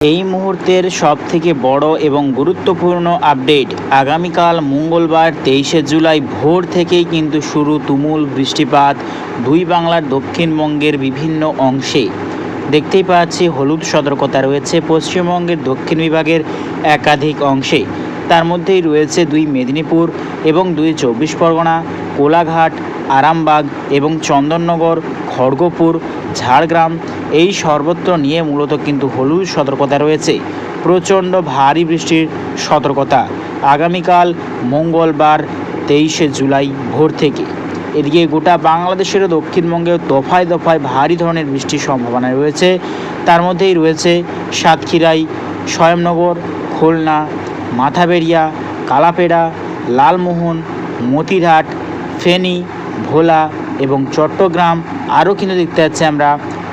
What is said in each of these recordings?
এই মুহূর্তের সবথেকে বড় এবং গুরুত্বপূর্ণ আপডেট, আগামীকাল মঙ্গলবার 23শে জুলাই ভোর থেকেই কিন্তু শুরু তুমুল বৃষ্টিপাত দুই বাংলার দক্ষিণবঙ্গের বিভিন্ন অংশে। দেখতেই পাচ্ছি হলুদ সতর্কতা রয়েছে পশ্চিমবঙ্গের দক্ষিণ বিভাগের একাধিক অংশে। তার মধ্যেই রয়েছে দুই মেদিনীপুর এবং দুই 24 পরগনা, কোলাঘাট, আরামবাগ এবং চন্দননগর, খড়গপুর, ঝাড়গ্রাম এই সর্বত্র নিয়ে মূলত কিন্তু হলুদ সতর্কতা রয়েছে। প্রচণ্ড ভারী বৃষ্টির সতর্কতা আগামীকাল মঙ্গলবার 23শে জুলাই ভোর থেকে। এদিকে গোটা বাংলাদেশের দক্ষিণবঙ্গেও দফায় দফায় ভারী ধরনের বৃষ্টির সম্ভাবনা রয়েছে। তার মধ্যেই রয়েছে সাতক্ষীরাই, স্বয়ংনগর, খুলনা, মাথাবেড়িয়া, কালাপেড়া, লালমোহন, মতিরহাট, ফেনী, ভোলা এবং চট্টগ্রাম। আরও কিন্তু দেখতে পাচ্ছি আমরা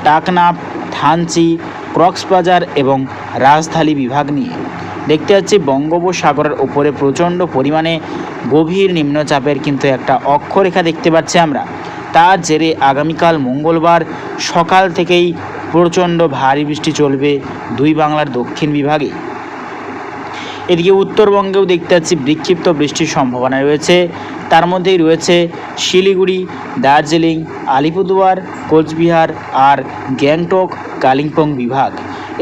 টাকনাফ, থানচি, কক্সবাজার এবং রাজধানী বিভাগ নিয়ে। দেখতে পাচ্ছি বঙ্গোপসাগরের ওপরে প্রচণ্ড পরিমাণে গভীর নিম্নচাপের কিন্তু একটা অক্ষরেখা দেখতে পাচ্ছি আমরা। তার জেরে আগামীকাল মঙ্গলবার সকাল থেকেই প্রচণ্ড ভারী বৃষ্টি চলবে দুই বাংলার দক্ষিণ বিভাগে। এদিকে উত্তরবঙ্গেও দেখতে পাচ্ছি বিক্ষিপ্ত বৃষ্টির সম্ভাবনা রয়েছে। তার মধ্যেই রয়েছে শিলিগুড়ি, দার্জিলিং, আলিপুরদুয়ার, কোচবিহার আর গ্যাংটক, কালিম্পং বিভাগ।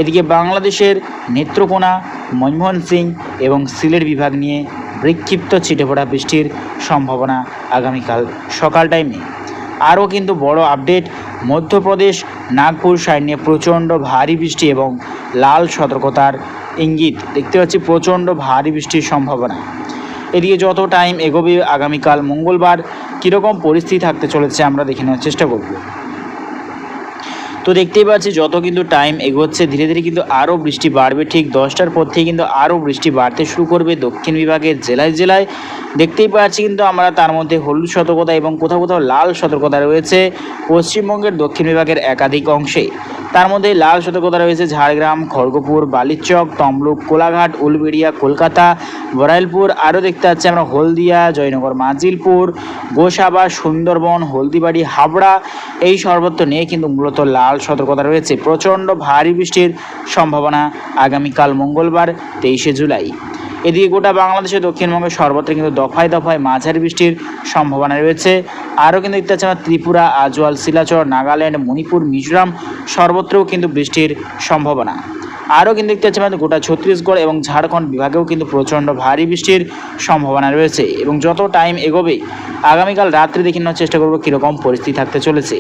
এদিকে বাংলাদেশের নেত্রকোনা, ময়মনসিংহ সিং এবং সিলেট বিভাগ নিয়ে বিক্ষিপ্ত ছিটেফোঁটা বৃষ্টির সম্ভাবনা আগামীকাল সকাল টাইমে। আরও কিন্তু বড় আপডেট, মধ্যপ্রদেশ, নাগপুর সাইড নিয়ে প্রচণ্ড ভারী বৃষ্টি এবং লাল সতর্কতার ইঙ্গিত দেখতে পাচ্ছি, প্রচণ্ড ভারী বৃষ্টির সম্ভাবনা। এদিকে যত টাইম এগোবে আগামীকাল মঙ্গলবার কীরকম পরিস্থিতি থাকতে চলেছে আমরা দেখে নেওয়ার চেষ্টা করব। তো দেখতেই পাচ্ছি যত কিন্তু টাইম এগোচ্ছে ধীরে ধীরে কিন্তু আরও বৃষ্টি বাড়বে। ঠিক 10টার পর থেকে কিন্তু আরও বৃষ্টি বাড়তে শুরু করবে দক্ষিণ বিভাগের জেলায় জেলায়। দেখতেই পাচ্ছি কিন্তু আমরা তার মধ্যে হলুদ সতর্কতা এবং কোথাও কোথাও লাল সতর্কতা রয়েছে পশ্চিমবঙ্গের দক্ষিণ বিভাগের একাধিক অংশে। তার মধ্যে লাল সতর্কতা রয়েছে ঝাড়গ্রাম, খড়গপুর, বালিচক, তমলুক, কোলাঘাট, উলবেড়িয়া, কলকাতা, বরাইলপুর। আরও দেখতে পাচ্ছি আমরা হলদিয়া, জয়নগর, মাজিলপুর, গোসাবা, সুন্দরবন, হলদিবাড়ি, হাবড়া এই সর্বত্র নিয়ে কিন্তু মূলত লাল সতর্কতা রয়েছে। প্রচণ্ড ভারী বৃষ্টির সম্ভাবনা আগামীকাল মঙ্গলবার 23শে জুলাই। এদিকে গোটা বাংলাদেশের দক্ষিণবঙ্গের সর্বত্র কিন্তু দফায় দফায় মাঝারি বৃষ্টির সম্ভাবনা রয়েছে। আরও কিন্তু দেখতে পাচ্ছি আমরা ত্রিপুরা, আজওয়াল, শিলাচর, নাগাল্যান্ড, মণিপুর, মিজোরাম সর্বত্রও কিন্তু বৃষ্টির সম্ভাবনা। আরও কিন্তু দেখতে পাচ্ছি আমাদের গোটা ছত্তিশগড় এবং ঝাড়খণ্ড বিভাগেও কিন্তু প্রচণ্ড ভারী বৃষ্টির সম্ভাবনা রয়েছে। এবং যত টাইম এগোবে আগামীকাল রাত্রে দেখে নেওয়ার চেষ্টা করবো কীরকম পরিস্থিতি থাকতে চলেছে।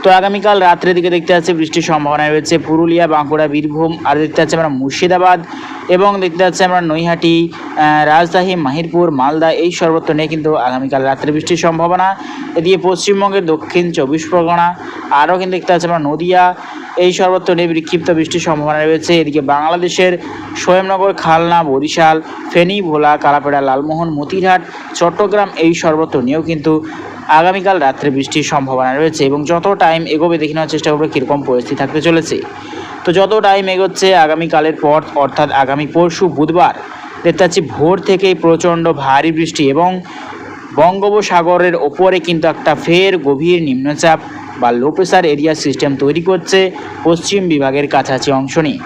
তো আগামীকাল রাত্রের দিকে দেখতে পাচ্ছি বৃষ্টির সম্ভাবনা রয়েছে পুরুলিয়া, বাঁকুড়া, বীরভূম। আর দেখতে পাচ্ছি আমরা মুর্শিদাবাদ এবং দেখতে পাচ্ছি আমরা নৈহাটি, রাজশাহী, মাহিরপুর, মালদা এই সর্বত্র নিয়ে কিন্তু আগামীকাল রাত্রে বৃষ্টির সম্ভাবনা। এদিকে পশ্চিমবঙ্গের দক্ষিণ 24 পরগনা, আরও কিন্তু দেখতে পাচ্ছি আমরা নদিয়া এই সর্বত্র নিয়ে বিক্ষিপ্ত বৃষ্টির সম্ভাবনা রয়েছে। এদিকে বাংলাদেশের স্বয়ংনগর, খালনা, বরিশাল, ফেনী, ভোলা, কালাপেড়া, লালমোহন, মতিরহাট, চট্টগ্রাম এই সর্বত্র নিয়েও কিন্তু আগামীকাল রাত্রে বৃষ্টির সম্ভাবনা রয়েছে। এবং যত টাইম এগোবে দেখে নেওয়ার চেষ্টা করবো কীরকম পরিস্থিতি থাকতে চলেছে। তো যত টাইম এগোচ্ছে আগামীকালের পর অর্থাৎ আগামী পরশু বুধবার দেখতে পাচ্ছি ভোর থেকেই প্রচণ্ড ভারী বৃষ্টি এবং বঙ্গোপসাগরের ওপরে কিন্তু একটা ফের গভীর নিম্নচাপ বা লো প্রেশার এরিয়া সিস্টেম তৈরি করছে পশ্চিম বিভাগের কাছাকাছি অংশ নিয়ে।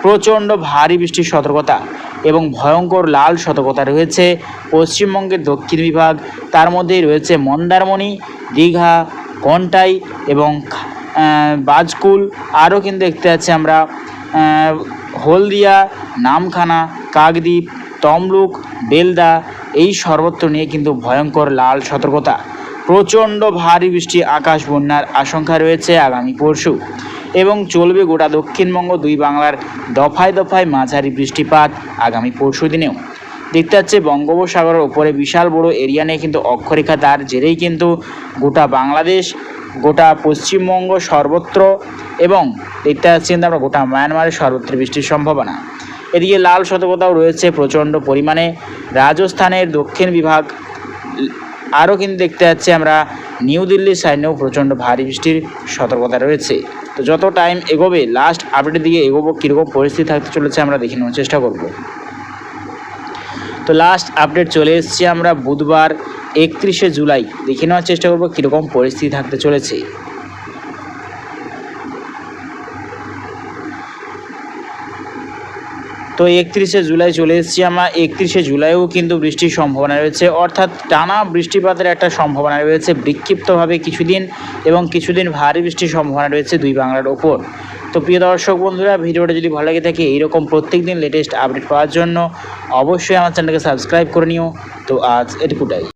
প্রচণ্ড ভারী বৃষ্টির সতর্কতা এবং ভয়ঙ্কর লাল সতর্কতা রয়েছে পশ্চিমবঙ্গের দক্ষিণ বিভাগ। তার মধ্যেই রয়েছে মন্দারমণি, দীঘা, কন্টাই এবং বাজকুল। আরও কিন্তু দেখতে পাচ্ছি আমরা হলদিয়া, নামখানা, কাকদ্বীপ, তমলুক, বেলদা এই সর্বত্র নিয়ে কিন্তু ভয়ঙ্কর লাল সতর্কতা। প্রচণ্ড ভারী বৃষ্টি, আকাশ বন্যার আশঙ্কা রয়েছে আগামী পরশু এবং চলবে গোটা দক্ষিণবঙ্গ দুই বাংলার দফায় দফায় মাঝারি বৃষ্টিপাত আগামী পরশু দিনেও। দেখতে পাচ্ছে বঙ্গোপসাগরের ওপরে বিশাল বড় এরিয়া নিয়ে কিন্তু অক্ষরেখা, তার জেরেই কিন্তু গোটা বাংলাদেশ, গোটা পশ্চিমবঙ্গ সর্বত্র এবং দেখতে পাচ্ছি কিন্তু আমরা গোটা মায়ানমারের সর্বত্র বৃষ্টির সম্ভাবনা। এদিকে লাল সতর্কতাও রয়েছে প্রচণ্ড পরিমাণে রাজস্থানের দক্ষিণ বিভাগ। আরও কিন্তু দেখতে পাচ্ছি আমরা নিউ দিল্লির সাইডেও প্রচণ্ড ভারী বৃষ্টির সতর্কতা রয়েছে। তো যত টাইম এগোবে লাস্ট আপডেটের দিকে এগোবো কীরকম পরিস্থিতি থাকতে চলেছে আমরা দেখে নেওয়ার চেষ্টা করব। তো লাস্ট আপডেট চলে এসেছি আমরা বুধবার 31শে জুলাই, দেখে নেওয়ার চেষ্টা করবো কীরকম পরিস্থিতি থাকতে চলেছে। তো 31শে জুলাই চলে এসেছি আমরা। 31শে জুলাইও কিন্তু বৃষ্টির সম্ভাবনা রয়েছে, অর্থাৎ টানা বৃষ্টিপাতের একটা সম্ভাবনা রয়েছে বিক্ষিপ্তভাবে কিছুদিন, এবং কিছুদিন ভারী বৃষ্টির সম্ভাবনা রয়েছে দুই বাংলার ওপর। তো প্রিয় দর্শক বন্ধুরা, ভিডিওটা যদি ভালো লাগে থাকে এইরকম প্রত্যেক দিন লেটেস্ট আপডেট পাওয়ার জন্য অবশ্যই আমার চ্যানেলকে সাবস্ক্রাইব করে নিও। তো আজ এটুকুটাই।